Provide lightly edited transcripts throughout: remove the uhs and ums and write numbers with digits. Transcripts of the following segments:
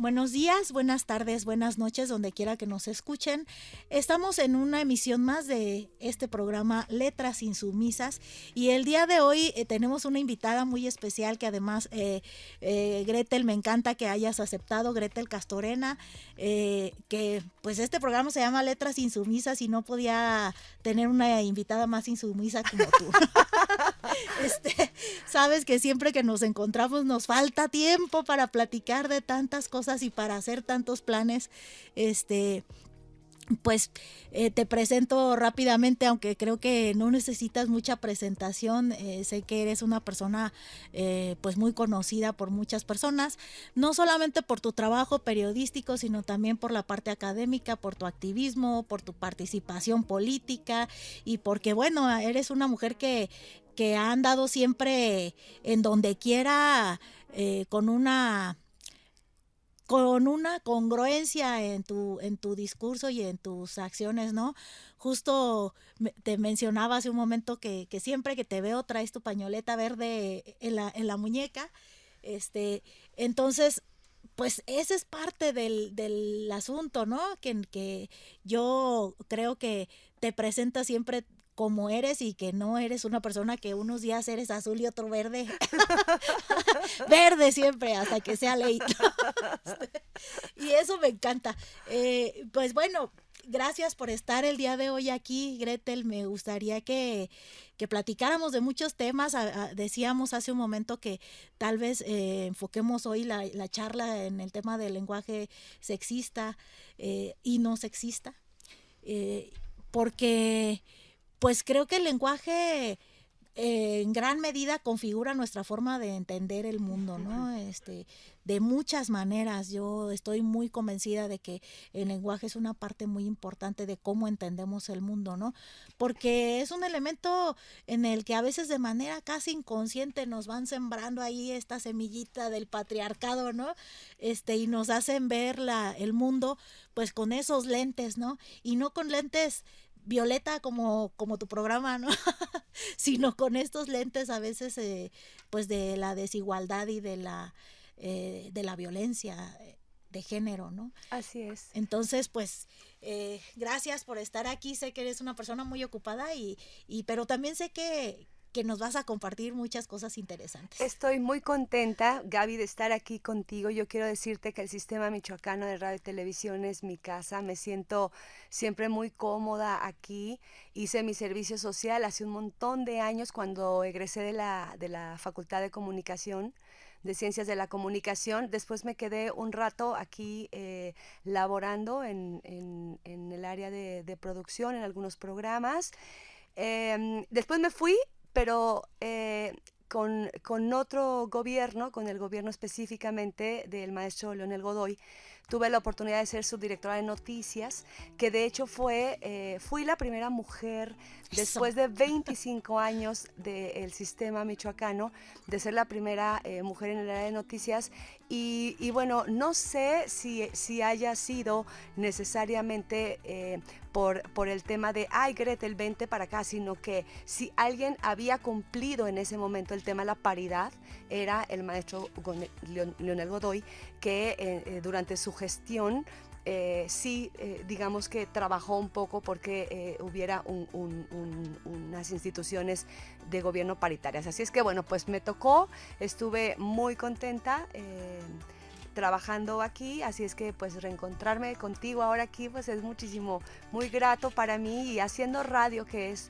Buenos días, buenas tardes, buenas noches, donde quiera que nos escuchen. Estamos en una emisión más de este programa Letras Insumisas y el día de hoy tenemos una invitada muy especial que además, Gretel, me encanta que hayas aceptado, Gretel Castorena, que pues este programa se llama Letras Insumisas y no podía tener una invitada más insumisa como tú. Sabes que siempre que nos encontramos nos falta tiempo para platicar de tantas cosas y para hacer tantos planes. Pues te presento rápidamente, aunque creo que no necesitas mucha presentación. Sé que eres una persona pues muy conocida por muchas personas, no solamente por tu trabajo periodístico, sino también por la parte académica, por tu activismo, por tu participación política y porque, bueno, eres una mujer que ha andado siempre en donde quiera con una congruencia en tu discurso y en tus acciones, ¿no? Justo te mencionaba hace un momento que siempre que te veo traes tu pañoleta verde en la muñeca. Entonces, pues ese es parte del asunto, ¿no? Que yo creo que te presenta siempre como eres y que no eres una persona que unos días eres azul y otro verde. Verde siempre, hasta que sea ley. Y eso me encanta. Pues bueno, gracias por estar el día de hoy aquí, Gretel. Me gustaría que platicáramos de muchos temas. Decíamos hace un momento que tal vez enfoquemos hoy la charla en el tema del lenguaje sexista y no sexista. Porque pues creo que el lenguaje en gran medida configura nuestra forma de entender el mundo, ¿no? De muchas maneras. Yo estoy muy convencida de que el lenguaje es una parte muy importante de cómo entendemos el mundo, ¿no? Porque es un elemento en el que a veces de manera casi inconsciente nos van sembrando ahí esta semillita del patriarcado, ¿no? Y nos hacen ver el mundo pues con esos lentes, ¿no? Y no con lentes violeta como tu programa, ¿no? Sino con estos lentes a veces pues de la desigualdad y de la violencia de género, ¿no? Así es. Entonces, pues, gracias por estar aquí. Sé que eres una persona muy ocupada pero también sé que nos vas a compartir muchas cosas interesantes. Estoy muy contenta, Gaby, de estar aquí contigo. Yo quiero decirte que el Sistema Michoacano de Radio y Televisión es mi casa. Me siento siempre muy cómoda aquí. Hice mi servicio social hace un montón de años cuando egresé de la Facultad de Comunicación, de Ciencias de la Comunicación. Después me quedé un rato aquí laborando en el área de producción, en algunos programas. Después me fui, pero con otro gobierno, con el gobierno específicamente del maestro Leonel Godoy, tuve la oportunidad de ser subdirectora de noticias, que de hecho fui la primera mujer después de 25 años del sistema michoacano, de ser la primera mujer en el área de noticias. Y bueno, no sé si haya sido necesariamente por el tema de, ay, Gretel, vente para acá, sino que si alguien había cumplido en ese momento el tema de la paridad, era el maestro Leonel Godoy, que durante su gestión sí, digamos que trabajó un poco porque hubiera unas instituciones de gobierno paritarias. Así es que bueno, pues me tocó, estuve muy contenta trabajando aquí, así es que pues reencontrarme contigo ahora aquí pues es muchísimo, muy grato para mí, y haciendo radio, que es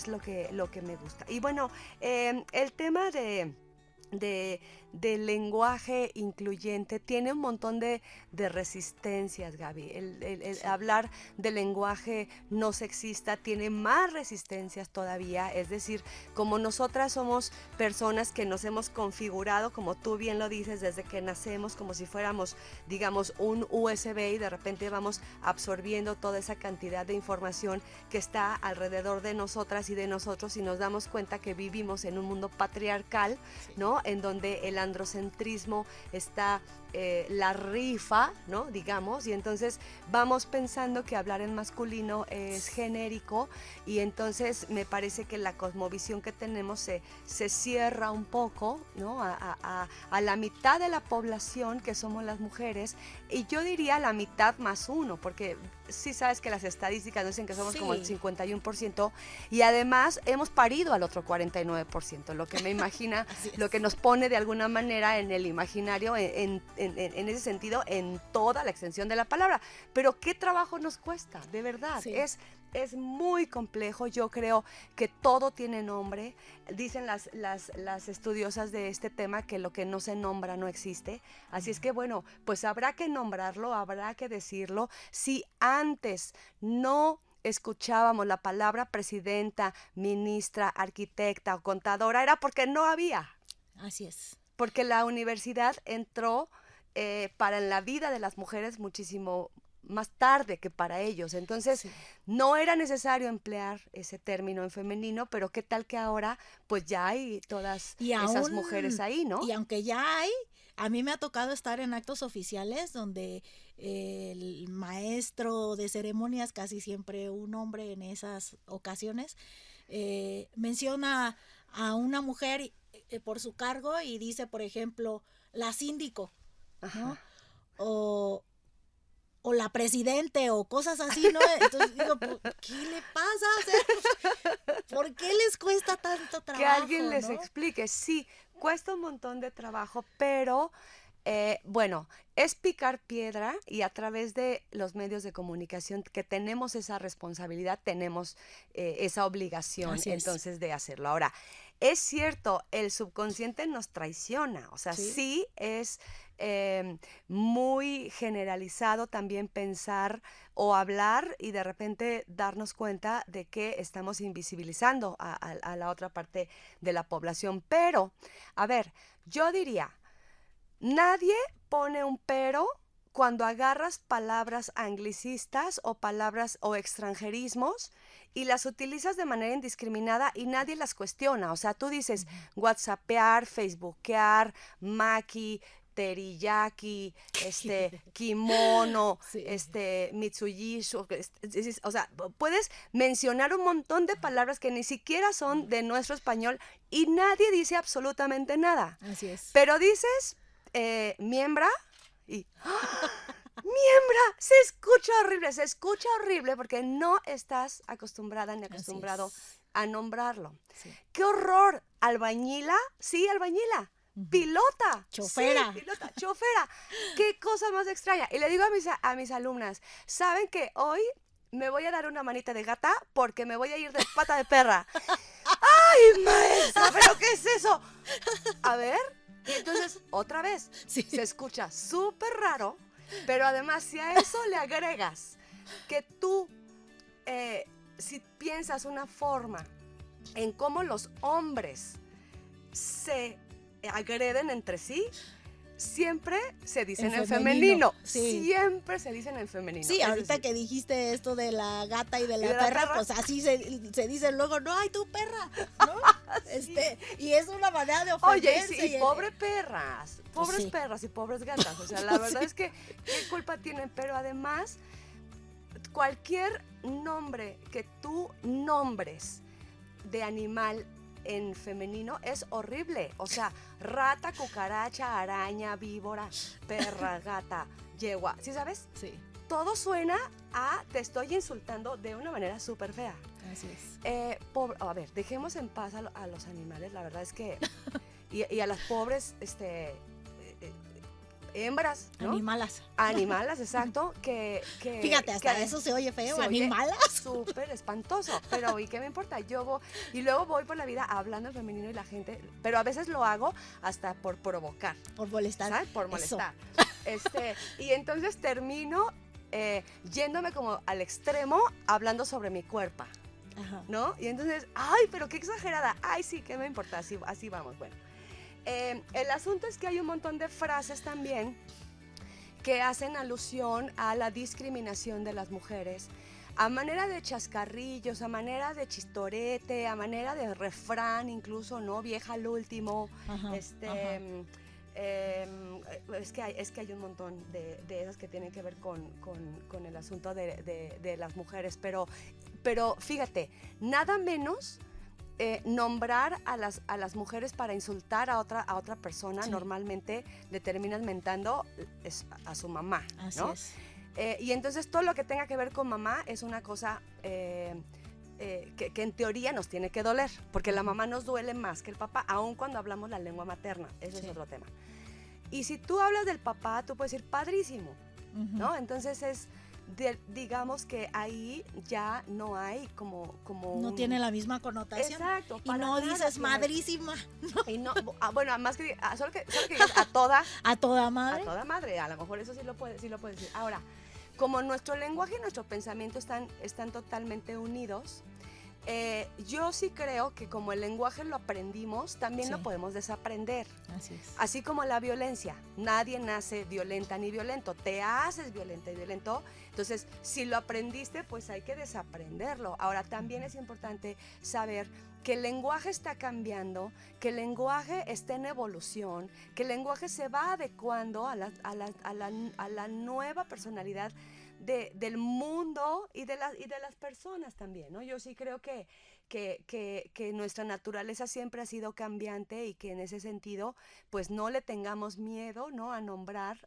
lo que me gusta. Y bueno, el tema del lenguaje incluyente tiene un montón de resistencias, Gaby. El hablar del lenguaje no sexista tiene más resistencias todavía. Es decir, como nosotras somos personas que nos hemos configurado, como tú bien lo dices, desde que nacemos, como si fuéramos, digamos, un USB, y de repente vamos absorbiendo toda esa cantidad de información que está alrededor de nosotras y de nosotros, y nos damos cuenta que vivimos en un mundo patriarcal, ¿no? ¿no? En donde el androcentrismo está la rifa, ¿no? Digamos, y entonces vamos pensando que hablar en masculino es genérico, y entonces me parece que la cosmovisión que tenemos se cierra un poco, ¿no? A la mitad de la población, que somos las mujeres, y yo diría la mitad más uno, porque sí sabes que las estadísticas dicen que somos como el 51%, y además hemos parido al otro 49%, lo que me imagina, lo que nos pone de alguna manera en el imaginario, en ese sentido, en toda la extensión de la palabra. Pero qué trabajo nos cuesta, de verdad. Sí. Es muy complejo. Yo creo que todo tiene nombre. Dicen las estudiosas de este tema que lo que no se nombra no existe. Así es que bueno, pues habrá que nombrarlo, habrá que decirlo. Si antes no escuchábamos la palabra presidenta, ministra, arquitecta o contadora, era porque no había. Así es. Porque la universidad entró para la vida de las mujeres muchísimo más tarde que para ellos. Entonces, Sí. no era necesario emplear ese término en femenino, pero qué tal que ahora pues ya hay todas Y esas mujeres ahí, ¿no? Y aunque ya hay, a mí me ha tocado estar en actos oficiales donde el maestro de ceremonias, casi siempre un hombre en esas ocasiones, menciona a una mujer por su cargo y dice, por ejemplo, la síndico, ¿no? Ajá. O la presidente o cosas así, ¿no? Entonces digo, ¿qué le pasa? O sea, ¿por qué les cuesta tanto trabajo? Que alguien les ¿no? explique. Sí, cuesta un montón de trabajo, pero bueno, es picar piedra, y a través de los medios de comunicación que tenemos esa responsabilidad, tenemos esa obligación Así es. entonces de hacerlo. Ahora, es cierto, el subconsciente nos traiciona, o sea, Sí. sí es muy generalizado también pensar o hablar y de repente darnos cuenta de que estamos invisibilizando a la otra parte de la población. Pero, a ver, yo diría, nadie pone un pero cuando agarras palabras anglicistas o palabras o extranjerismos y las utilizas de manera indiscriminada y nadie las cuestiona. O sea, tú dices whatsappear, facebookear, maki, teriyaki, kimono, Sí. mitsubishi, o sea, puedes mencionar un montón de palabras que ni siquiera son de nuestro español y nadie dice absolutamente nada. Así es. Pero dices miembra y miembra, se escucha horrible porque no estás acostumbrada ni acostumbrado a nombrarlo. Sí. ¡Qué horror! Albañila, sí, albañila. Pilota, Chofera. sí, pilota, chofera. Qué cosa más extraña. Y le digo a mis alumnas, ¿saben que hoy me voy a dar una manita de gata porque me voy a ir de pata de perra? ¡Ay, maestra! ¿Pero qué es eso? A ver. Y entonces, otra vez, Sí. se escucha súper raro, pero además si a eso le agregas que tú, si piensas una forma en cómo los hombres se agreden entre sí, siempre se dicen en femenino. Sí. Siempre se dicen en femenino. Sí, Es ahorita decir, que dijiste esto de la gata y de la, de la perra, perra? pues así se dice luego, no, ay, tu perra, ¿no? Sí. Y es una manera de Oye, ofenderse. y pobres perras, pobres sí. perras y pobres gatas. O sea, la verdad es que qué culpa tienen, pero además, cualquier nombre que tú nombres de animal en femenino es horrible. O sea, rata, cucaracha, araña, víbora, perra, gata, yegua. ¿Sí sabes? Sí, Todo suena a te estoy insultando de una manera súper fea. así es. A ver, dejemos en paz a los animales. La verdad es que... Y a las pobres hembras, ¿no? Animalas. Animalas, exacto, Fíjate, hasta que eso se oye feo, se oye animalas. súper espantoso, pero ¿y qué me importa? Yo voy, y luego voy por la vida hablando en femenino y la gente, pero a veces lo hago hasta por provocar, Por molestar. ¿sabes? Por Eso. molestar. Y entonces termino yéndome como al extremo hablando sobre mi cuerpo, Ajá. ¿no? Y entonces, ay, pero qué exagerada, ay, sí, ¿qué me importa? Así vamos, bueno. El asunto es que hay un montón de frases también que hacen alusión a la discriminación de las mujeres, a manera de chascarrillos, a manera de chistorete, a manera de refrán incluso, ¿no? Vieja al último, Ajá, ajá. es que hay un montón de esas que tienen que ver con el asunto de las mujeres, pero fíjate, nada menos nombrar a las mujeres para insultar a otra persona, Sí. normalmente le terminan mentando a su mamá, Así ¿no? es. Y entonces todo lo que tenga que ver con mamá es una cosa que en teoría nos tiene que doler, porque la mamá nos duele más que el papá, aun cuando hablamos la lengua materna, eso es Sí. otro tema. Y si tú hablas del papá, tú puedes decir padrísimo, Ujú. ¿no? Entonces digamos que ahí ya no hay como No tiene la misma connotación. Exacto, Y para no nada dices tiene. madrísima. Y no, bueno, más que solo que digas a toda A toda madre. madre, a lo mejor eso sí lo puedes decir. Ahora, como nuestro lenguaje y nuestro pensamiento están totalmente unidos, yo sí creo que como el lenguaje lo aprendimos, también Sí. lo podemos desaprender. Así es. Así como la violencia, nadie nace violenta ni violento, te haces violenta y violento. Entonces, si lo aprendiste, pues hay que desaprenderlo. Ahora, también es importante saber que el lenguaje está cambiando, que el lenguaje está en evolución, que el lenguaje se va adecuando a la nueva personalidad del mundo y de las personas también, ¿no? Yo sí creo que nuestra naturaleza siempre ha sido cambiante y que en ese sentido, pues no le tengamos miedo, ¿no? A nombrar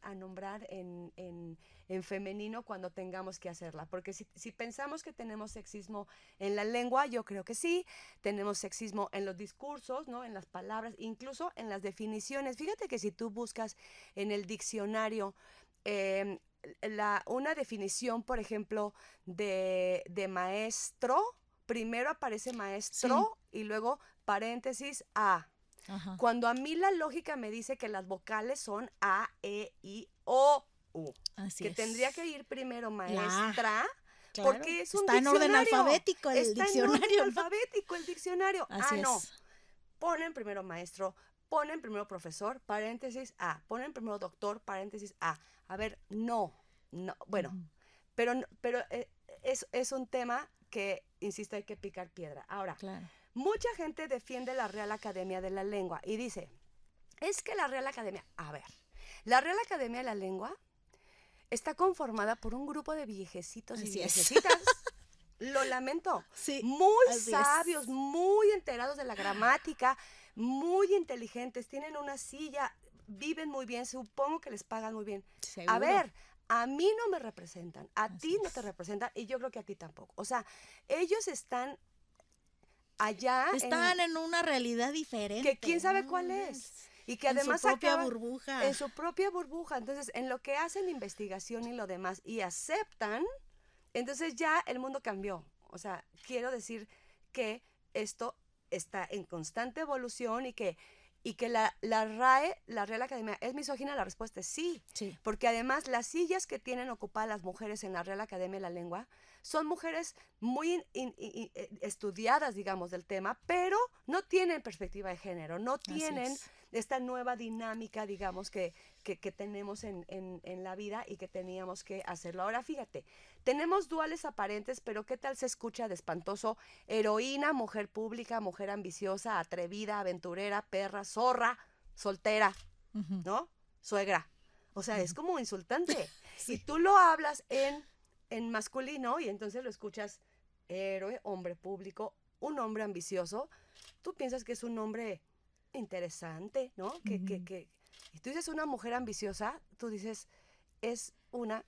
en femenino cuando tengamos que hacerla. Porque si pensamos que tenemos sexismo en la lengua, yo creo que sí. Tenemos sexismo en los discursos, ¿no? En las palabras, incluso en las definiciones. Fíjate que si tú buscas en el diccionario eh, una definición, por ejemplo, de maestro, primero aparece Sí. maestro y luego paréntesis A. Ajá. Cuando a mí la lógica me dice que las vocales son A, E, I, O, U. Así Que es. tendría que ir primero La A, maestra, claro. porque es un Está en orden diccionario. alfabético el Está en orden diccionario, ¿no? alfabético el diccionario. Así No. es. Ponen primero maestro, ponen primero profesor, paréntesis A. Ponen primero doctor, paréntesis A. A ver, no. Bueno, Ujú. pero es un tema que, insisto, hay que picar piedra. Ahora, Claro. mucha gente defiende la Real Academia de la Lengua y dice, es que la Real Academia, a ver, la Real Academia de la Lengua está conformada por un grupo de viejecitos y Así es. viejecitas, lo lamento, Sí, muy así sabios, es. muy enterados de la gramática, muy inteligentes, tienen una silla, viven muy bien, supongo que les pagan muy bien. A Seguro. ver, a mí no me representan, a Así ti no te es. representan y yo creo que a ti tampoco. O sea, ellos están allá Están en una realidad que diferente, quién sabe ¿no? cuál es. Y que En su además propia acaban burbuja. en su propia burbuja. Entonces, en lo que hacen investigación y lo demás y aceptan, entonces ya el mundo cambió. O sea, quiero decir que esto está en constante evolución y que la RAE, la Real Academia, ¿es misógina? La respuesta es sí. Sí. Porque además las sillas que tienen ocupadas las mujeres en la Real Academia de la Lengua son mujeres muy estudiadas, digamos, del tema, pero no tienen perspectiva de género, no Así tienen es. esta nueva dinámica, digamos, que tenemos en la vida y que teníamos que hacerlo. Ahora, fíjate, tenemos duales aparentes, pero ¿qué tal se escucha de espantoso? Heroína, mujer pública, mujer ambiciosa, atrevida, aventurera, perra, zorra, soltera, Ujú. ¿no? Suegra. O sea, es como insultante. Y Sí. tú lo hablas en masculino y entonces lo escuchas héroe, hombre público, un hombre ambicioso. Tú piensas que es un hombre interesante, ¿no? Ujú. Y tú dices una mujer ambiciosa, tú dices, es una,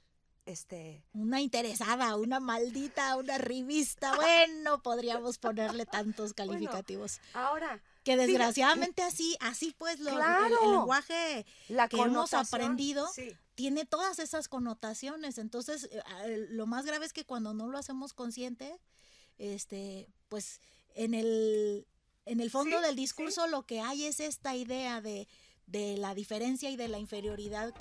Una interesada, una maldita, una revista. Bueno, podríamos ponerle tantos bueno, calificativos. ahora, Que fíjate, desgraciadamente así pues el claro, lenguaje la que hemos connotación, aprendido sí, tiene todas esas connotaciones. Entonces, lo más grave es que cuando no lo hacemos consciente, pues en el sí, fondo del sí, discurso lo que hay es esta idea de la diferencia y de la inferioridad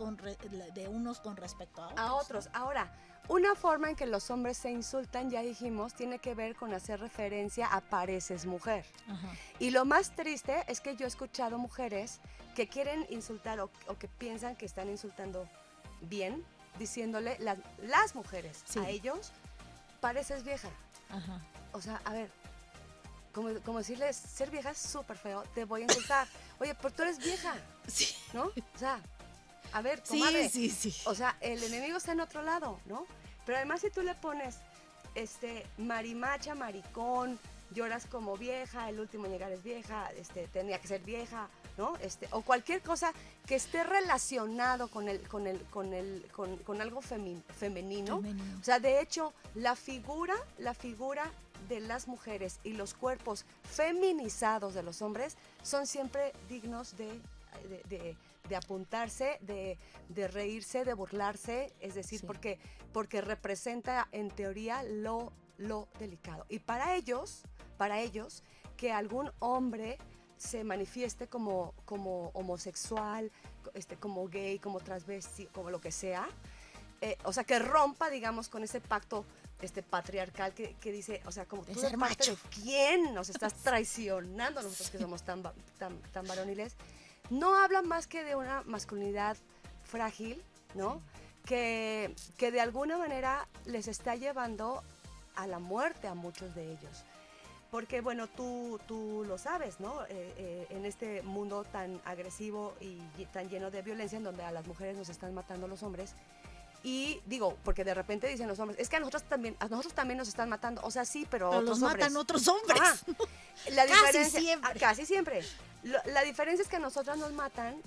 de unos con respecto a a otros, otros. Ahora, una forma en que los hombres se insultan, ya dijimos, tiene que ver con hacer referencia a pareces mujer. ¿no? Ajá. Y lo más triste es que yo he escuchado mujeres que quieren insultar o que piensan que están insultando bien, diciéndole las mujeres Sí. a ellos pareces vieja. Ajá. O sea, a ver, como decirles, ser vieja es súper feo, te voy a insultar. Oye, pero tú eres vieja, Sí. ¿no? O sea, a ver, comadre. Sí. O sea, el enemigo está en otro lado, ¿no? Pero además si tú le pones, marimacha, maricón, lloras como vieja, el último en llegar es vieja, tenía que ser vieja, ¿no? O cualquier cosa que esté relacionado con algo femenino. O sea, de hecho, la figura de las mujeres y los cuerpos feminizados de los hombres son siempre dignos de apuntarse, de reírse, de burlarse, es decir, Sí. porque representa en teoría lo delicado. Y para ellos, que algún hombre se manifieste como homosexual, como gay, como transvesti, como lo que sea, o sea, que rompa, digamos, con ese pacto patriarcal que dice, o sea, como De tú ser de parte macho. de quién nos estás traicionando, nosotros que somos tan varoniles, no habla más que de una masculinidad frágil, ¿no? Que de alguna manera les está llevando a la muerte a muchos de ellos. Porque, bueno, tú lo sabes, ¿no? En este mundo tan agresivo y tan lleno de violencia, en donde a las mujeres nos están matando los hombres. Y digo, porque de repente dicen los hombres, es que a nosotros también nos están matando. O sea, sí, pero otros los hombres. matan otros hombres. Ajá. La Casi diferencia, siempre. casi siempre. La diferencia es que a nosotras nos matan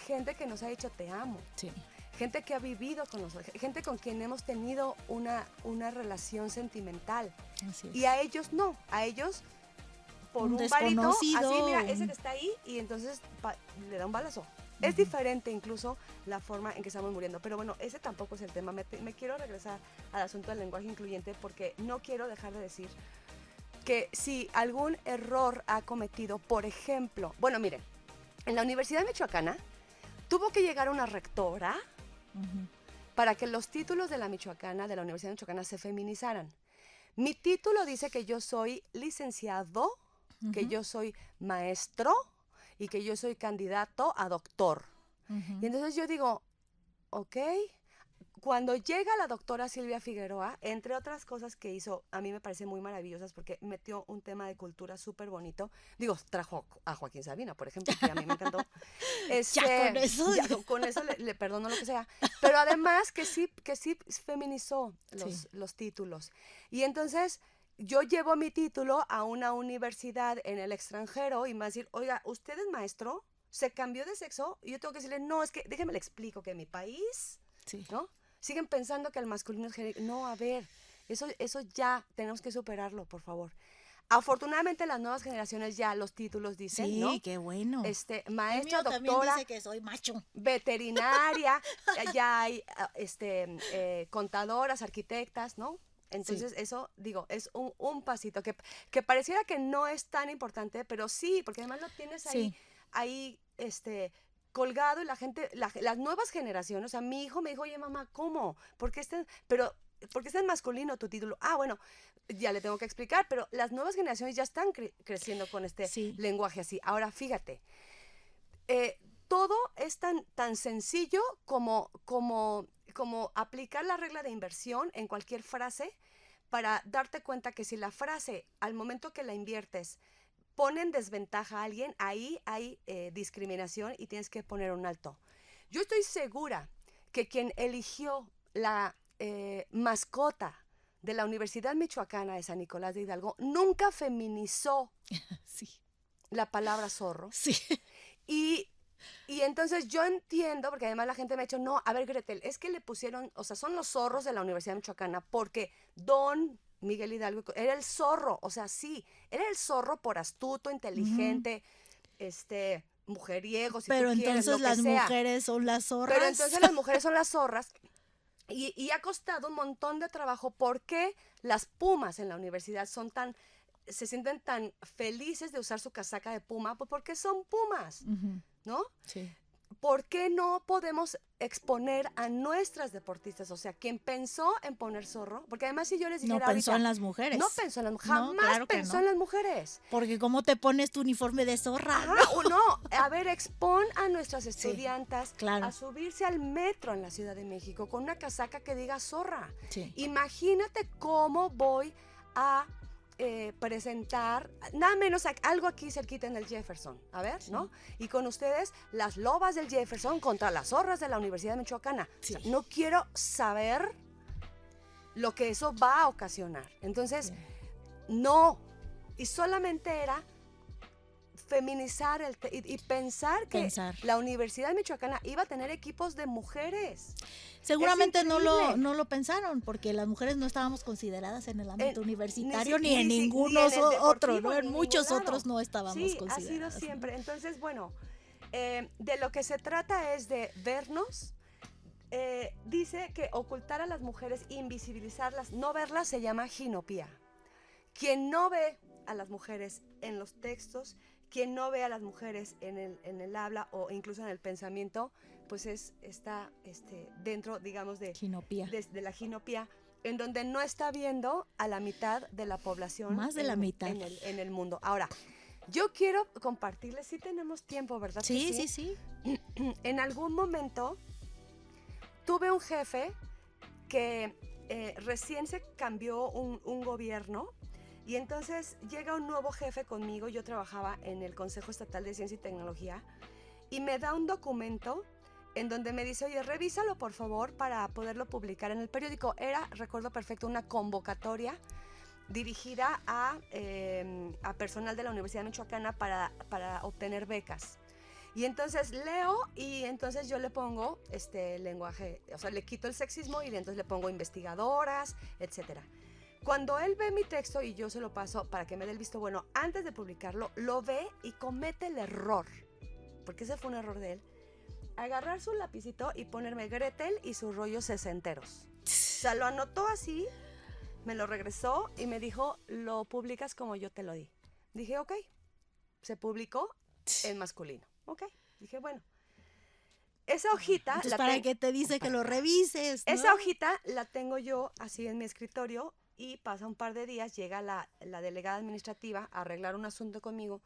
gente que nos ha dicho te amo. Sí. Gente que ha vivido con nosotros, gente con quien hemos tenido una relación sentimental. Así es. Y a ellos no, a ellos por Un un varito, desconocido, así, mira, ese que está ahí, y entonces le da un balazo. Es diferente incluso la forma en que estamos muriendo. Pero bueno, ese tampoco es el tema. Me quiero regresar al asunto del lenguaje incluyente porque no quiero dejar de decir que si algún error ha cometido, por ejemplo, bueno, miren, en la Universidad Michoacana tuvo que llegar una rectora para que los títulos de la Universidad Michoacana se feminizaran. Mi título dice que yo soy licenciado, que yo soy maestro y que yo soy candidato a doctor. Y entonces yo digo, ok, cuando llega la doctora Silvia Figueroa, entre otras cosas que hizo, a mí me parecen muy maravillosas porque metió un tema de cultura súper bonito. Digo, trajo a Joaquín Sabina, por ejemplo, que a mí me encantó. Con eso le perdono lo que sea. Pero además que sí feminizó los títulos. Y entonces yo llevo mi título a una universidad en el extranjero y me va a decir, oiga, ¿usted es maestro? ¿Se cambió de sexo? Y yo tengo que decirle, no, es que déjeme le explico que en mi país, ¿no? Siguen pensando que el masculino es genérico. No, a ver, eso ya tenemos que superarlo, por favor. Afortunadamente las nuevas generaciones ya los títulos dicen, ¿no? Sí, qué bueno. Maestra, el mío doctora, también dice que soy macho. veterinaria, ya hay contadoras, arquitectas, ¿no? Entonces eso, digo, es un pasito que pareciera que no es tan importante, pero sí, porque además lo tienes ahí colgado y la gente, las nuevas generaciones, o sea, mi hijo me dijo, oye mamá, ¿cómo? ¿Por qué está en masculino tu título? Ah, bueno, ya le tengo que explicar, pero las nuevas generaciones ya están creciendo con este lenguaje así. Ahora, fíjate, todo es tan sencillo como aplicar la regla de inversión en cualquier frase para darte cuenta que si la frase, al momento que la inviertes, pone en desventaja a alguien, ahí hay discriminación y tienes que poner un alto. Yo estoy segura que quien eligió la mascota de la Universidad Michoacana de San Nicolás de Hidalgo nunca feminizó la palabra zorro. Sí. Y entonces yo entiendo, porque además la gente me ha dicho, no, a ver, Gretel, es que le pusieron, o sea, son los zorros de la Universidad Michoacana, porque don Miguel Hidalgo era el zorro, o sea, sí, era el zorro por astuto, inteligente, mujeriego, si pero tú quieres, lo entonces que las sea. mujeres son las zorras. Pero entonces las mujeres son las zorras. Y ha costado un montón de trabajo porque las pumas en la universidad se sienten tan felices de usar su casaca de puma, pues porque son pumas, ¿no? Sí. ¿por qué no podemos exponer a nuestras deportistas? O sea, quien pensó en poner zorro, porque además si yo les dijera No pensó ahorita, en las mujeres. no pensó en las mujeres, No, jamás claro que pensó no. en las mujeres. Porque ¿cómo te pones tu uniforme de zorra? Ajá, o no, a ver, expon a nuestras estudiantas claro. a subirse al metro en la Ciudad de México con una casaca que diga zorra. Sí. Imagínate cómo voy a presentar, nada menos algo aquí cerquita en el Jefferson, a ver, Sí. ¿no? Y con ustedes, las lobas del Jefferson contra las zorras de la Universidad Michoacana. Sí. O sea, no quiero saber lo que eso va a ocasionar. Entonces, Sí. no, y solamente era feminizar y pensar que la Universidad Michoacana iba a tener equipos de mujeres. Seguramente no lo pensaron, porque las mujeres no estábamos consideradas en el ámbito universitario ni en ninguno otro, ¿no? En muchos otros no estábamos consideradas. Sí, ha sido siempre. Entonces, bueno, de lo que se trata es de vernos. Dice que ocultar a las mujeres, invisibilizarlas, no verlas se llama ginopía. Quien no ve a las mujeres en los textos, quien no ve a las mujeres en el habla o incluso en el pensamiento, pues está dentro, digamos, de la ginopía, en donde no está viendo a la mitad de la población. Más de la mitad. En el mundo. Ahora, yo quiero compartirles, sí tenemos tiempo, ¿verdad? Sí, sí, sí. En algún momento tuve un jefe que recién se cambió un gobierno. Y entonces llega un nuevo jefe conmigo, yo trabajaba en el Consejo Estatal de Ciencia y Tecnología, y me da un documento en donde me dice, oye, revísalo por favor para poderlo publicar en el periódico. Era, recuerdo perfecto, una convocatoria dirigida a personal de la Universidad Michoacana para obtener becas. Y entonces leo y entonces yo le pongo lenguaje, o sea, le quito el sexismo y entonces le pongo investigadoras, etcétera. Cuando él ve mi texto y yo se lo paso para que me dé el visto bueno, antes de publicarlo, lo ve y comete el error, porque ese fue un error de él, agarrar su lapicito y ponerme Gretel y sus rollos sesenteros. O sea, lo anotó así, me lo regresó y me dijo, lo publicas como yo te lo di. Dije, ok, se publicó en masculino. Ok, dije, bueno. Esa hojita... Entonces, ¿para qué te dice que lo revises? ¿No? Esa hojita la tengo yo así en mi escritorio y pasa un par de días, llega la delegada administrativa a arreglar un asunto conmigo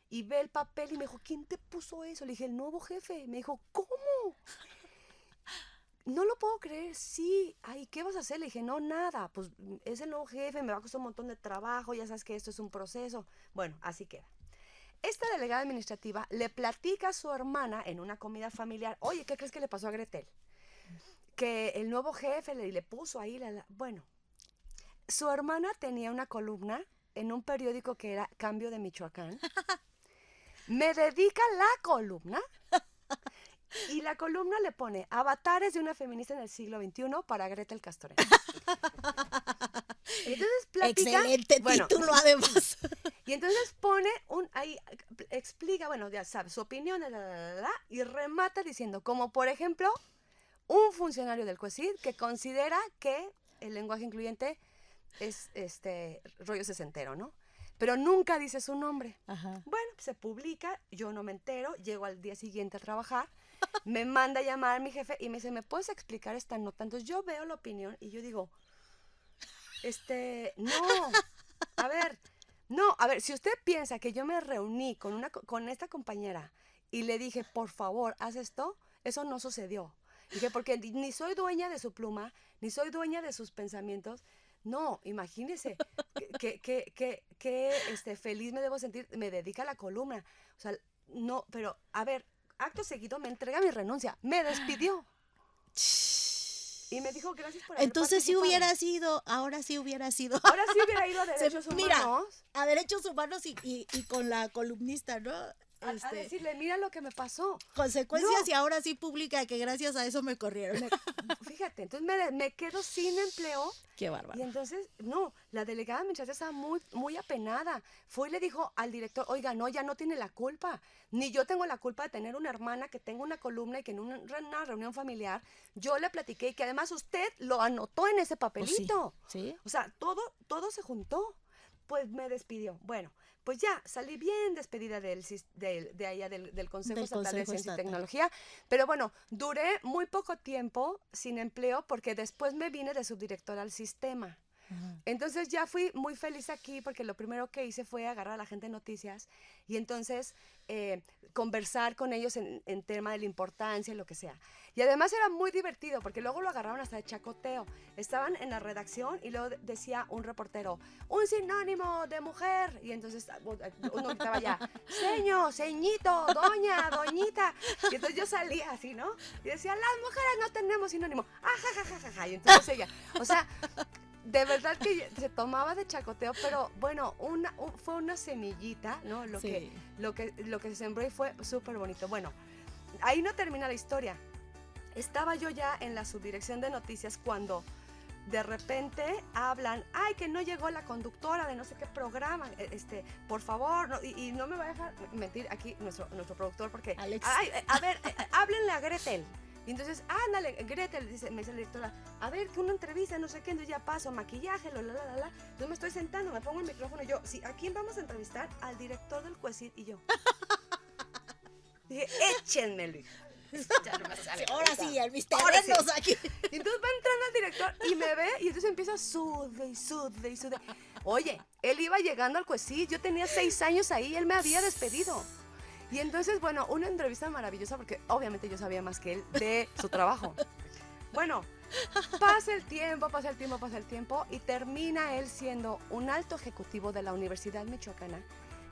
y ve el papel y me dijo, ¿quién te puso eso? Le dije, el nuevo jefe. Me dijo, ¿cómo? No lo puedo creer, sí. Ay, ¿qué vas a hacer? Le dije, no, nada. Pues es el nuevo jefe, me va a costar un montón de trabajo, ya sabes que esto es un proceso. Bueno, así queda. Esta delegada administrativa le platica a su hermana en una comida familiar, oye, ¿qué crees que le pasó a Gretel? Que el nuevo jefe le puso ahí Bueno, su hermana tenía una columna en un periódico que era Cambio de Michoacán. Me dedica la columna y la columna le pone avatares de una feminista en el siglo XXI para Gretel Castorena. Entonces platica... Excelente título, además. Y entonces pone ahí explica, bueno, ya sabes, su opinión, y remata diciendo, como por ejemplo, un funcionario del COECID que considera que el lenguaje incluyente es rollo sesentero, ¿no? Pero nunca dice su nombre. Ajá. Bueno, se publica, yo no me entero, llego al día siguiente a trabajar, me manda a llamar a mi jefe y me dice, ¿me puedes explicar esta nota? Entonces yo veo la opinión y yo digo, no, a ver, si usted piensa que yo me reuní con esta compañera y le dije, por favor, haz esto, eso no sucedió. Dije, porque ni soy dueña de su pluma, ni soy dueña de sus pensamientos. No, imagínese que feliz me debo sentir, me dedica a la columna. O sea, no, pero a ver, acto seguido me entrega mi renuncia, me despidió. Y me dijo, gracias por haber Entonces participado. ahora sí hubiera sido. Ahora sí hubiera ido a Derechos Humanos. Mira, a Derechos Humanos y con la columnista, ¿no? A decirle, mira lo que me pasó. Consecuencias, y ahora sí publica que gracias a eso me corrieron. Fíjate, entonces me quedo sin empleo. Qué bárbaro. Y entonces, la delegada administrativa estaba muy, muy apenada. Fue y le dijo al director, oiga, no, ya no tiene la culpa. Ni yo tengo la culpa de tener una hermana que tenga una columna y que en una reunión familiar yo le platiqué y que además usted lo anotó en ese papelito. Pues sí. O sea, todo se juntó. pues me despidió. Bueno, pues ya salí bien despedida de allá del Consejo Del Estatal de Consejo Ciencia y Estatal. Tecnología, pero bueno, duré muy poco tiempo sin empleo porque después me vine de subdirectora al sistema. Ajá. Entonces ya fui muy feliz aquí porque lo primero que hice fue agarrar a la gente de noticias y entonces conversar con ellos en tema de la importancia y lo que sea. Y además era muy divertido porque luego lo agarraron hasta de chacoteo. Estaban en la redacción y luego decía un reportero, un sinónimo de mujer. Y entonces uno gritaba ya, seño, ceñito, doña, doñita. Y entonces yo salía así, ¿no? Y decía, las mujeres no tenemos sinónimo. Ajajajaja. Y entonces ella, o sea, de verdad que se tomaba de chacoteo, pero bueno, fue una semillita, ¿no? Sí. Lo que se sembró y fue súper bonito. Bueno, ahí no termina la historia. Estaba yo ya en la subdirección de noticias cuando de repente hablan, ay, que no llegó la conductora de no sé qué programa, por favor, no, y no me va a dejar mentir aquí nuestro productor porque, Alex. ay, a ver, háblenle a Gretel. Y entonces, ándale, Gretel, me dice la directora, a ver, que una entrevista, no sé qué, entonces ya paso, maquillaje, Entonces me estoy sentando, me pongo el micrófono y yo, sí, ¿a quién vamos a entrevistar? Al director del CUECIT y yo. Dije, échenmelo, hija. Ya no me sale. Ahora sí, el misterio Ahora sí. aquí. Y entonces va entrando el director y me ve y entonces empieza a sude y sude y sude. Oye, él iba llegando al CUECIT, yo tenía 6 años ahí, él me había despedido. Y entonces, bueno, una entrevista maravillosa porque obviamente yo sabía más que él de su trabajo. Bueno, pasa el tiempo y termina él siendo un alto ejecutivo de la Universidad Michoacana,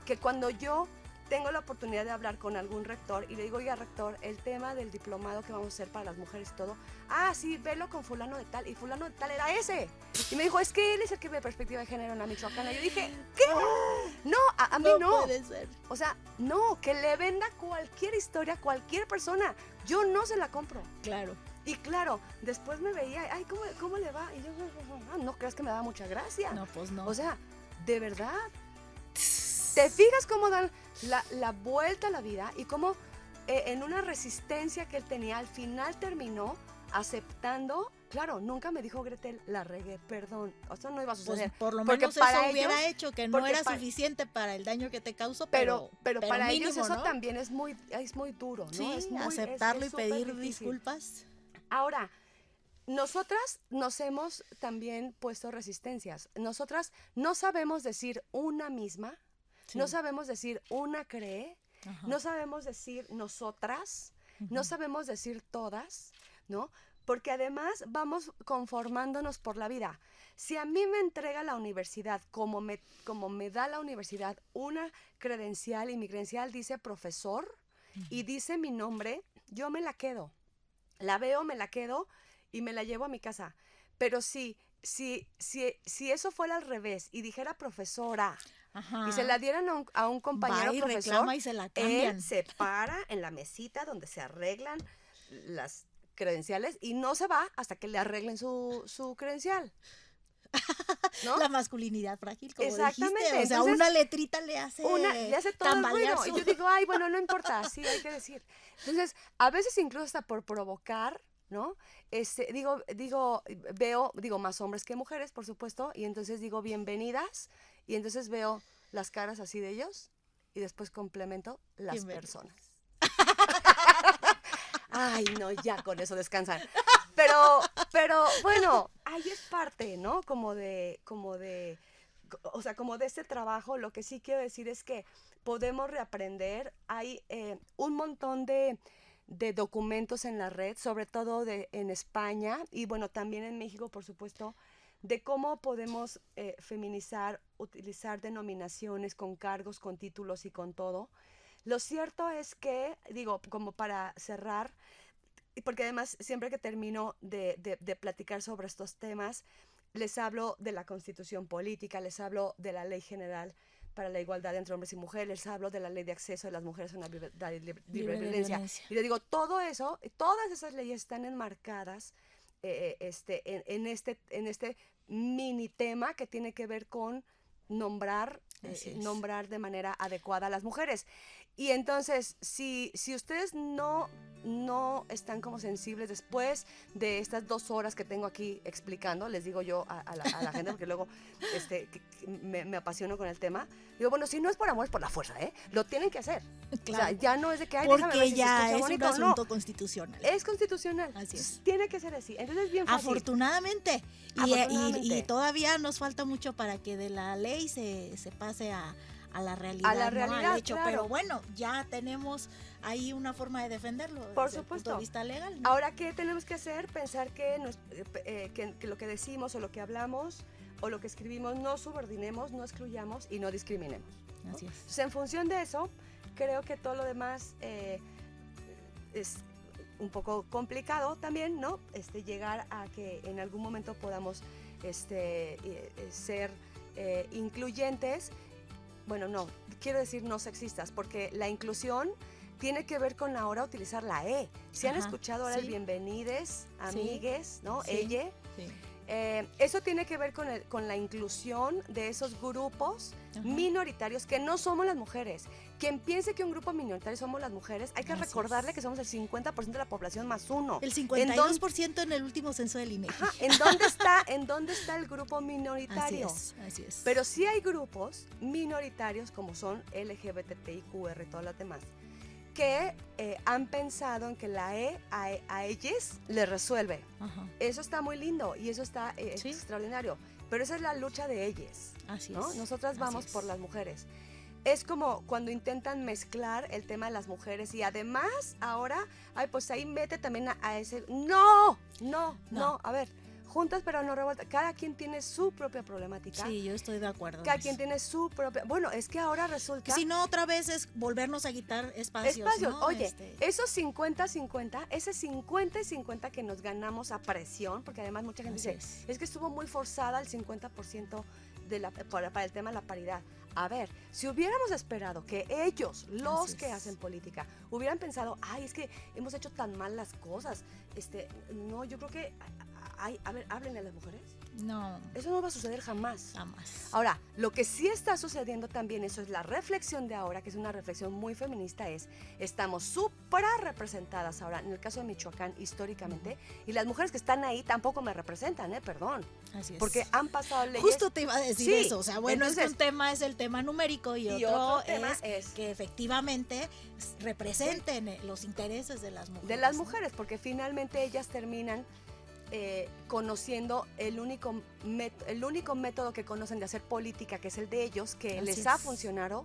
que cuando yo tengo la oportunidad de hablar con algún rector y le digo, oiga, rector, el tema del diplomado que vamos a hacer para las mujeres y todo, ah, sí, velo con fulano de tal, y fulano de tal era ese. Y me dijo, es que él es el que ve perspectiva de género en la Michoacana. Y yo dije, ¿qué? No, a mí no. Puede ser. O sea, no, que le venda cualquier historia a cualquier persona. Yo no se la compro. Claro. Y claro, después me veía, ay, ¿cómo le va? Y yo, no creas que me da mucha gracia. No, pues no. O sea, de verdad. ¿Te fijas cómo dan la vuelta a la vida y cómo en una resistencia que él tenía, al final terminó aceptando? Claro, nunca me dijo Gretel, la regué, perdón. O sea, no iba a suceder. Pues por lo porque menos eso para hubiera ellos, hecho, que no porque era suficiente para el daño que te causó, pero pero para mínimo, ellos eso ¿no? también es muy duro, ¿no? Sí, Es muy, aceptarlo es y pedir súper difícil. disculpas. Ahora, nosotras nos hemos también puesto resistencias. Nosotras no sabemos decir una misma, Sí. no sabemos decir una cree, Ajá. no sabemos decir nosotras, no Ujú. sabemos decir todas, ¿no? Porque además vamos conformándonos por la vida. Si a mí me entrega la universidad, como me da la universidad una credencial, y mi credencial dice profesor y dice mi nombre, yo me la quedo. La veo, me la quedo y me la llevo a mi casa. Pero si eso fuera al revés y dijera profesora Ajá. y se la dieran a un compañero Va y profesor, reclama y se la cambian. él se para en la mesita donde se arreglan las credenciales y no se va hasta que le arreglen su credencial. ¿No? La masculinidad frágil, como Exactamente. dijiste. O sea, Entonces, una letrita le hace todo el tambalear ruido. Y yo digo, ay, bueno, no importa, sí, hay que decir. Entonces, a veces incluso hasta por provocar, ¿no? Veo más hombres que mujeres, por supuesto, y entonces digo bienvenidas, y entonces veo las caras así de ellos, y después complemento las Bienvenidas. personas. Ay, no, ya con eso descansan. Pero bueno, ahí es parte, ¿no? Como de este trabajo. Lo que sí quiero decir es que podemos reaprender. Hay un montón de documentos en la red, sobre todo en España y bueno, también en México, por supuesto, de cómo podemos feminizar, utilizar denominaciones con cargos, con títulos y con todo. Lo cierto es que, digo, como para cerrar, porque además siempre que termino de platicar sobre estos temas, les hablo de la Constitución Política, les hablo de la Ley General para la Igualdad entre Hombres y Mujeres, les hablo de la Ley de Acceso de las Mujeres a una Libertad y Libre Violencia. Y les digo, todo eso, todas esas leyes están enmarcadas en este mini tema que tiene que ver con nombrar Así es. nombrar de manera adecuada a las mujeres. Y entonces, si ustedes no están como sensibles después de estas 2 horas que tengo aquí explicando, les digo yo a la gente, porque luego me apasiono con el tema, digo, bueno, si no es por amor, es por la fuerza, ¿eh? Lo tienen que hacer. Claro. O sea, ya no es de que, ay, déjame ver Porque si se ya escucha es bonito un o no. asunto constitucional. Es constitucional. Así es. Tiene que ser así. Entonces es bien fácil. Afortunadamente. Afortunadamente. Y todavía nos falta mucho para que de la ley se pase a la realidad, A la ¿no? realidad, Al hecho. claro. Pero bueno, ya tenemos ahí una forma de defenderlo Por desde el punto supuesto. de vista legal, ¿no? Ahora, ¿qué tenemos que hacer? Pensar que lo que decimos o lo que hablamos o lo que escribimos no subordinemos, no excluyamos y no discriminemos, ¿no? Así es. Entonces, en función de eso, creo que todo lo demás es un poco complicado también, ¿no? Llegar a que en algún momento podamos ser incluyentes. Bueno, no, quiero decir no sexistas, porque la inclusión tiene que ver con ahora utilizar la E. Si han Ajá, escuchado ahora sí. el bienvenides, amigues, ¿no? Sí. Elle. Sí. Eso tiene que ver con la inclusión de esos grupos Ajá. minoritarios que no somos las mujeres. Quien piense que un grupo minoritario somos las mujeres, hay que Así recordarle es. que somos el 50% de la población más uno. El ¿En 52% en el último censo del INEGI. Ajá, ¿en dónde está el grupo minoritario? Así es. Pero sí hay grupos minoritarios como son LGBTIQR y todas las demás que han pensado en que la E a ellos les resuelve. Ajá. Eso está muy lindo y eso está Sí. extraordinario. Pero esa es la lucha de ellos, Así ¿no? es. Nosotras Así vamos es. por las mujeres. Es como cuando intentan mezclar el tema de las mujeres y además ahora, ay, pues ahí mete también a ese... No, a ver, juntas pero no revueltas. Cada quien tiene su propia problemática. Sí, yo estoy de acuerdo. Cada quien tiene su propia... Bueno, es que ahora resulta... Que si no, otra vez es volvernos a quitar espacios, ¿no? Oye, esos 50-50, ese 50 y 50 que nos ganamos a presión, porque además mucha gente Así dice, es que estuvo muy forzada el 50% para el tema de la paridad. A ver, si hubiéramos esperado que ellos, los Así que es. hacen política, hubieran pensado, ay, es que hemos hecho tan mal las cosas, no, yo creo que, ay, a ver, háblenle a las mujeres. No, Eso no va a suceder jamás. jamás. Ahora, lo que sí está sucediendo también, eso es la reflexión de ahora, que es una reflexión muy feminista, estamos súper representadas ahora, en el caso de Michoacán, históricamente, y las mujeres que están ahí tampoco me representan, perdón, Así es. porque han pasado leyes. Justo te iba a decir Sí, eso, o sea, bueno, entonces, es que un tema es el tema numérico y otro otro tema es que efectivamente representen los intereses de las mujeres. de las ¿no? mujeres, porque finalmente ellas terminan conociendo el único método que conocen de hacer política, que es el de ellos, que Así les es. ha funcionado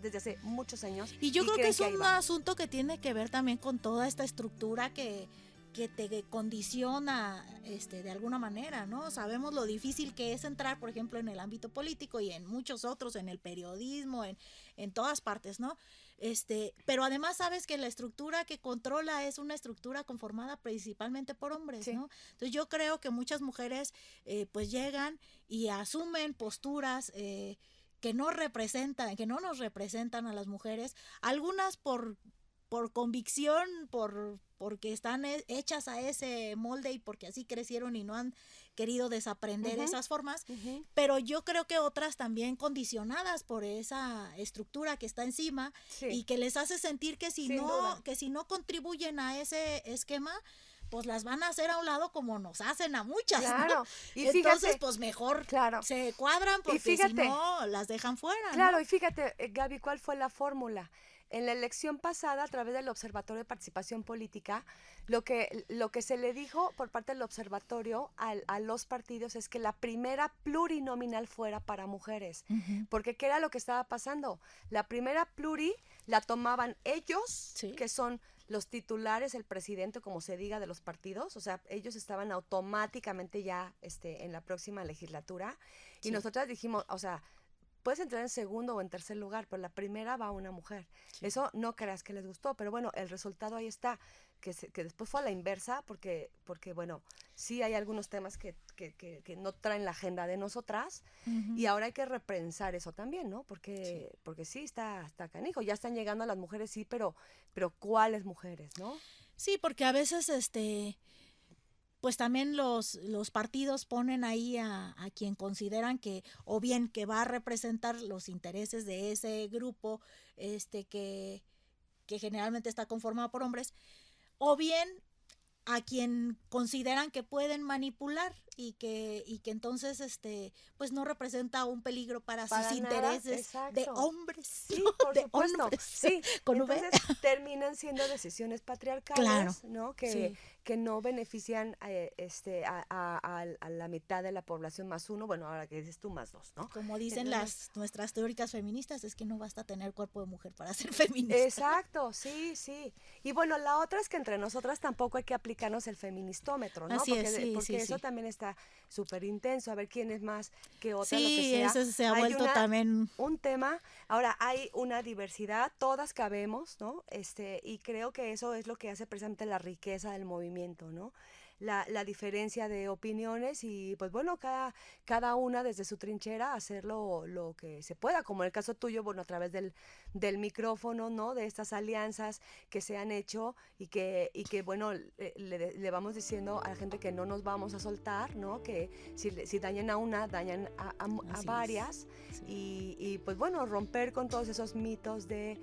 desde hace muchos años. Y yo creo que creen es ahí un va. asunto que tiene que ver también con toda esta estructura que te condiciona de alguna manera, ¿no? Sabemos lo difícil que es entrar, por ejemplo, en el ámbito político y en muchos otros, en el periodismo, en todas partes, ¿no? Pero además sabes que la estructura que controla es una estructura conformada principalmente por hombres, Sí. ¿no? Entonces yo creo que muchas mujeres pues llegan y asumen posturas que no representan, que no nos representan a las mujeres, algunas por convicción, porque están hechas a ese molde y porque así crecieron y no han querido desaprender Ujú. esas formas, Ujú. pero yo creo que otras también condicionadas por esa estructura que está encima Sí. y que les hace sentir que Sin duda. si no contribuyen a ese esquema, pues las van a hacer a un lado como nos hacen a muchas, ¿no? Claro. Y Entonces, fíjate, pues mejor claro. se cuadran porque si fíjate. no las dejan fuera, ¿no? Claro, y fíjate, Gaby, ¿cuál fue la fórmula? En la elección pasada, a través del Observatorio de Participación Política, lo que se le dijo por parte del observatorio a los partidos es que la primera plurinominal fuera para mujeres. Ujú. Porque ¿qué era lo que estaba pasando? La primera pluri la tomaban ellos, Sí. que son los titulares, el presidente, como se diga, de los partidos, o sea, ellos estaban automáticamente ya en la próxima legislatura, y Sí. nosotras dijimos, o sea, puedes entrar en segundo o en tercer lugar, pero la primera va una mujer. Sí. Eso no creas que les gustó, pero bueno, el resultado ahí está, que después fue a la inversa, porque bueno, sí hay algunos temas que no traen la agenda de nosotras, Ujú. y ahora hay que repensar eso también, ¿no? Porque sí está canijo, ya están llegando a las mujeres, sí, pero ¿cuáles mujeres, no? Sí, porque a veces pues también los partidos ponen ahí a quien consideran que, o bien que va a representar los intereses de ese grupo, que generalmente está conformado por hombres, o bien a quien consideran que pueden manipular y que entonces pues no representa un peligro para sus Para nada, intereses de exacto. hombres, Sí, ¿no? por De supuesto, hombres sí. con V. Entonces terminan siendo decisiones Claro, patriarcales, ¿no? sí. Que no benefician a la mitad de la población más uno, bueno, ahora que dices tú más dos, ¿no? Como dicen Entonces, nuestras teóricas feministas, es que no basta tener cuerpo de mujer para ser feminista. exacto, sí, sí. Y bueno, la otra es que entre nosotras tampoco hay que aplicarnos el feministómetro, ¿no? Así es, sí, Porque sí, eso sí. también está súper intenso, a ver quién es más que otra, lo que Sí, sea. ese se ha Hay vuelto también. un tema, ahora hay una diversidad, todas cabemos, ¿no? Y creo que eso es lo que hace precisamente la riqueza del movimiento, ¿no? La diferencia de opiniones y pues bueno, cada una desde su trinchera hacer lo que se pueda, como en el caso tuyo, bueno, a través del micrófono, ¿no? De estas alianzas que se han hecho y que bueno, le vamos diciendo a la gente que no nos vamos a soltar, ¿no? Que si dañan a una, dañan a Así es. varias Sí. y pues bueno, romper con todos esos mitos de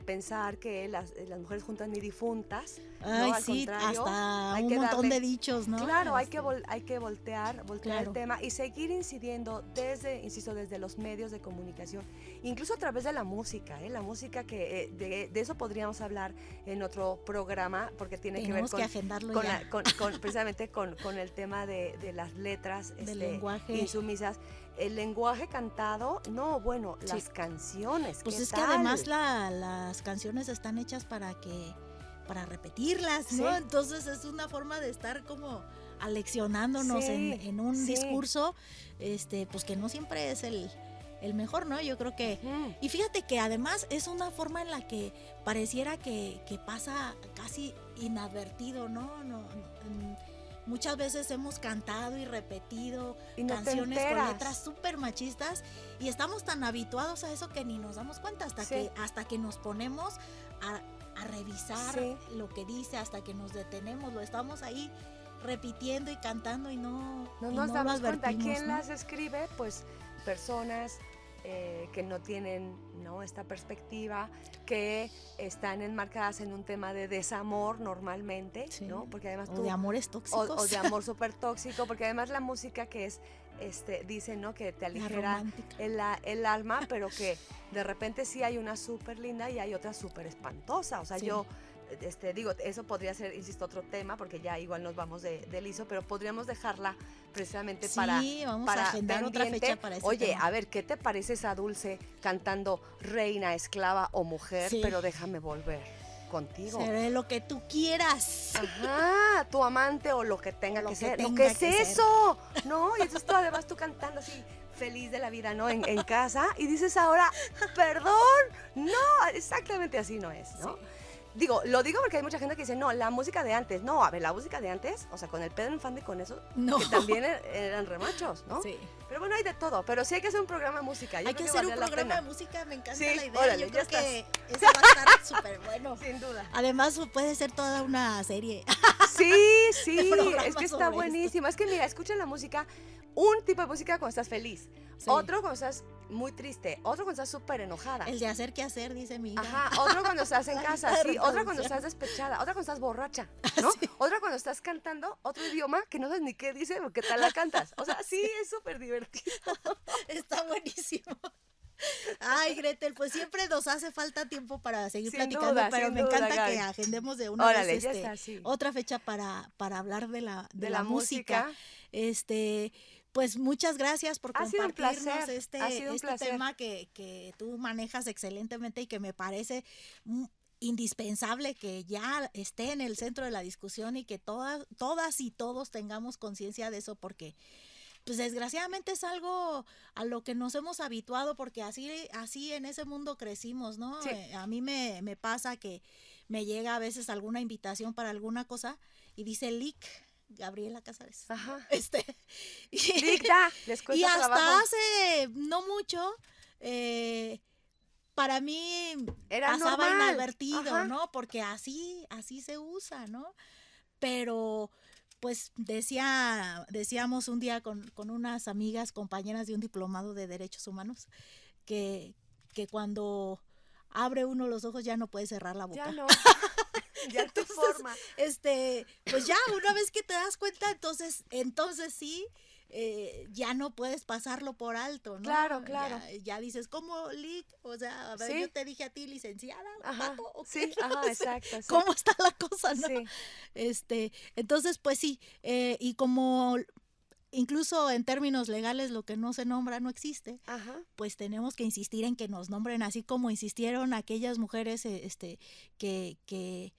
pensar que las mujeres juntas ni difuntas, ¿no? Ay, Al sí, contrario, hasta hay un que montón de darle, dichos, ¿no? claro, hay que voltear el Claro. tema y seguir incidiendo insisto, desde los medios de comunicación, incluso a través de la música, la música que de eso podríamos hablar en otro programa, porque tiene que ver Tenemos que agendarlo con, ya. precisamente con el tema de las letras Del lenguaje. insumisas. El lenguaje cantado, no, bueno, Sí. las canciones, Pues ¿qué es que tal? además las canciones están hechas para repetirlas, ¿no? Sí. Entonces es una forma de estar como aleccionándonos Sí, en un sí. discurso, pues que no siempre es el mejor, ¿no? Yo creo que, Ujú. y fíjate que además es una forma en la que pareciera que pasa casi inadvertido, ¿no? Muchas veces hemos cantado y repetido Y no te canciones con enteras. letras súper machistas y estamos tan habituados a eso que ni nos damos cuenta Sí. hasta que nos ponemos a revisar Sí. lo que dice, hasta que nos detenemos, lo estamos ahí repitiendo y cantando y no No y nos no lo damos cuenta. advertimos, ¿Quién ¿no? las escribe? Pues personas que no tienen, ¿no?, esta perspectiva, que están enmarcadas en un tema de desamor normalmente, Sí. ¿no? Porque además O de amores tóxicos. o de amor súper tóxico, porque además la música que es, dicen, ¿no?, que te La aligera romántica. el alma, pero que de repente sí hay una súper linda y hay otra súper espantosa. O sea, Sí. yo digo, eso podría ser, insisto, otro tema, porque ya igual nos vamos de liso, pero podríamos dejarla precisamente Sí, para vamos a agendar otra pendiente. fecha para ese Oye, tema. a ver, ¿qué te parece esa Dulce cantando reina, esclava o mujer? Sí. Pero déjame volver contigo. Seré lo que tú quieras. Ajá, tu amante o lo que tenga O lo que que ser. tenga ¿Qué es que ser. eso? ¿No? Y entonces tú además tú cantando así, feliz de la vida, ¿no? En casa. Y dices ahora, perdón. No, exactamente así no es, ¿no? Sí. Lo digo porque hay mucha gente que dice, no, la música de antes. No, a ver, la música de antes, o sea, con el Pedro Infante y con eso, No. que también eran remachos, ¿no? Sí. Pero bueno, hay de todo. Pero sí hay que hacer un programa de música. Yo Hay creo que hacer un valdría la programa de pena. música, me encanta Sí, la idea. órale, Yo ya creo que eso va a estar súper bueno. Sin duda. Además, puede ser toda una serie. Sí, sí, programas es que sobre está esto. buenísimo. Es que mira, escucha la música, un tipo de música cuando estás feliz, Sí. otro cuando estás muy triste, otro cuando estás súper enojada. El de hacer que hacer, dice mi hija. Ajá, otro cuando estás en La casa, lista de sí, otra cuando reproducción. estás despechada, otra cuando estás borracha, ¿no? Otra cuando estás cantando otro idioma que no sabes ni qué dice o qué tal la cantas. O sea, sí, es súper divertido. Está buenísimo. Ay, Gretel, pues siempre nos hace falta tiempo para seguir Sin platicando, duda, pero sin me duda, encanta Gaby. que agendemos de una Órale, vez ya está, sí. otra fecha para hablar de De la la música. música. Pues muchas gracias por Ha sido un compartirnos placer, ha sido un placer. tema que tú manejas excelentemente y que me parece indispensable que ya esté en el centro de la discusión y que todas y todos tengamos conciencia de eso, porque pues desgraciadamente es algo a lo que nos hemos habituado, porque así en ese mundo crecimos, ¿no? Sí. A mí me pasa que me llega a veces alguna invitación para alguna cosa y dice Lic Gabriela Casares. Ajá. Dicta, les y cuesta hasta trabajo. hace no mucho, para mí Era pasaba normal. inadvertido, Ajá. ¿no? Porque así se usa, ¿no? Pero pues decíamos un día con unas amigas, compañeras de un diplomado de Derechos Humanos, que cuando abre uno los ojos ya no puede cerrar la boca. Ya no, ya te forma. Pues ya una vez que te das cuenta, entonces sí, ya no puedes pasarlo por alto, ¿no? Claro, claro. Ya dices, ¿cómo, Lic? O sea, a ver, Sí. yo te dije a ti, licenciada, Ajá, ¿vato? ¿O sí, qué? ajá, O sea, exacto, sí. ¿cómo está la cosa, no? Sí. Entonces, pues sí, y como incluso en términos legales lo que no se nombra no existe, Ajá. pues tenemos que insistir en que nos nombren, así como insistieron aquellas mujeres que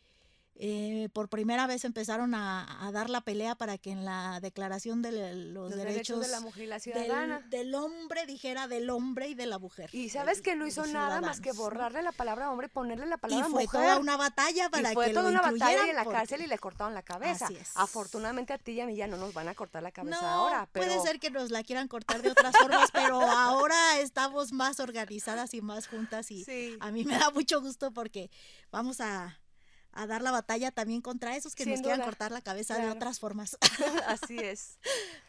por primera vez empezaron a dar la pelea para que en la declaración de los derechos de la mujer y la ciudadana del hombre dijera del hombre y de la mujer. Y sabes que no hizo nada más que borrarle la palabra hombre y ponerle la palabra mujer. Y fue toda una batalla para que fue toda lo una batalla y en la porque... cárcel y le cortaron la cabeza. Así es. Afortunadamente a ti y a mí ya no nos van a cortar la cabeza no, ahora. Pero... puede ser que nos la quieran cortar de otras formas, pero ahora estamos más organizadas y más juntas y sí. A mí me da mucho gusto porque vamos a dar la batalla también contra esos que Sin nos duda. quieran cortar la cabeza de otras formas. Así es.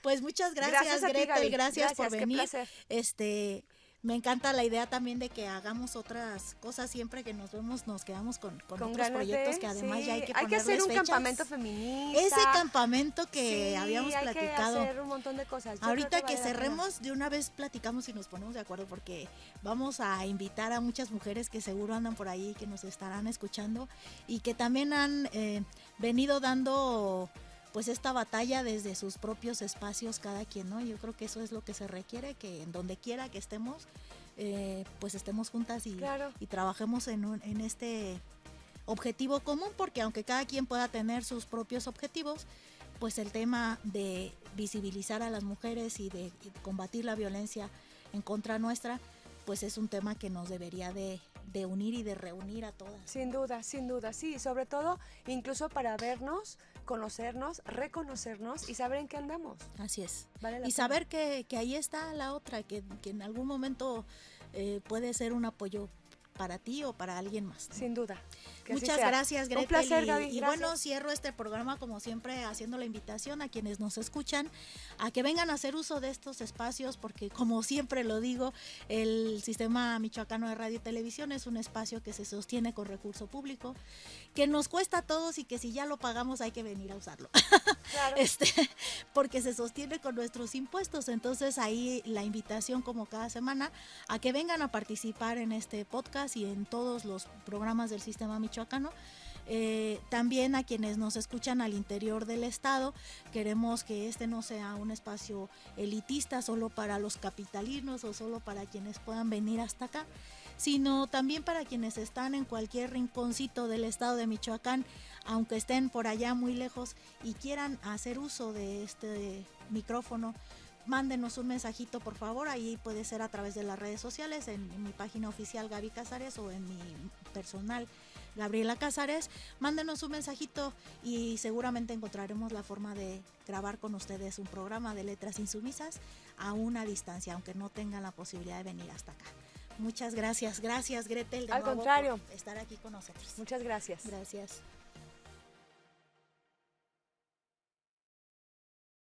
Pues muchas gracias Gretel, gracias por venir. Qué placer. Me encanta la idea también de que hagamos otras cosas siempre que nos vemos, nos quedamos con otros proyectos que además ya hay que ponerles Hay que hacer un fechas. Campamento feminista. Ese campamento que habíamos platicado. Hay que hacer un montón de cosas. Ahorita que cerremos, de una vez platicamos y nos ponemos de acuerdo porque vamos a invitar a muchas mujeres que seguro andan por ahí, que nos estarán escuchando y que también han venido dando pues esta batalla desde sus propios espacios cada quien, ¿no? Yo creo que eso es lo que se requiere, que en donde quiera que estemos, pues estemos juntas y trabajemos en este objetivo común, porque aunque cada quien pueda tener sus propios objetivos, pues el tema de visibilizar a las mujeres y de combatir la violencia en contra nuestra, pues es un tema que nos debería de unir y de reunir a todas. Sin duda, sí, sobre todo incluso para vernos, conocernos, reconocernos y saber en qué andamos. Así es. Vale y saber que ahí está la otra, que en algún momento puede ser un apoyo para ti o para alguien más, ¿no? Sin duda. Muchas gracias, Gretel. Un placer, Gaby. Y bueno, cierro este programa como siempre haciendo la invitación a quienes nos escuchan a que vengan a hacer uso de estos espacios porque como siempre lo digo, el Sistema Michoacano de Radio y Televisión es un espacio que se sostiene con recurso público, que nos cuesta a todos y que si ya lo pagamos hay que venir a usarlo. Claro. Porque se sostiene con nuestros impuestos. Entonces ahí la invitación como cada semana a que vengan a participar en este podcast y en todos los programas del Sistema Michoacano. También a quienes nos escuchan al interior del estado, queremos que este no sea un espacio elitista solo para los capitalinos o solo para quienes puedan venir hasta acá, sino también para quienes están en cualquier rinconcito del estado de Michoacán, aunque estén por allá muy lejos y quieran hacer uso de este micrófono. Mándenos un mensajito por favor, ahí puede ser a través de las redes sociales, en mi página oficial Gaby Casares o en mi personal Gabriela Casares. Mándenos un mensajito y seguramente encontraremos la forma de grabar con ustedes un programa de Letras Insumisas a una distancia, aunque no tengan la posibilidad de venir hasta acá. Muchas gracias, Gretel, Al contrario, por estar aquí con nosotros. Muchas gracias. Gracias.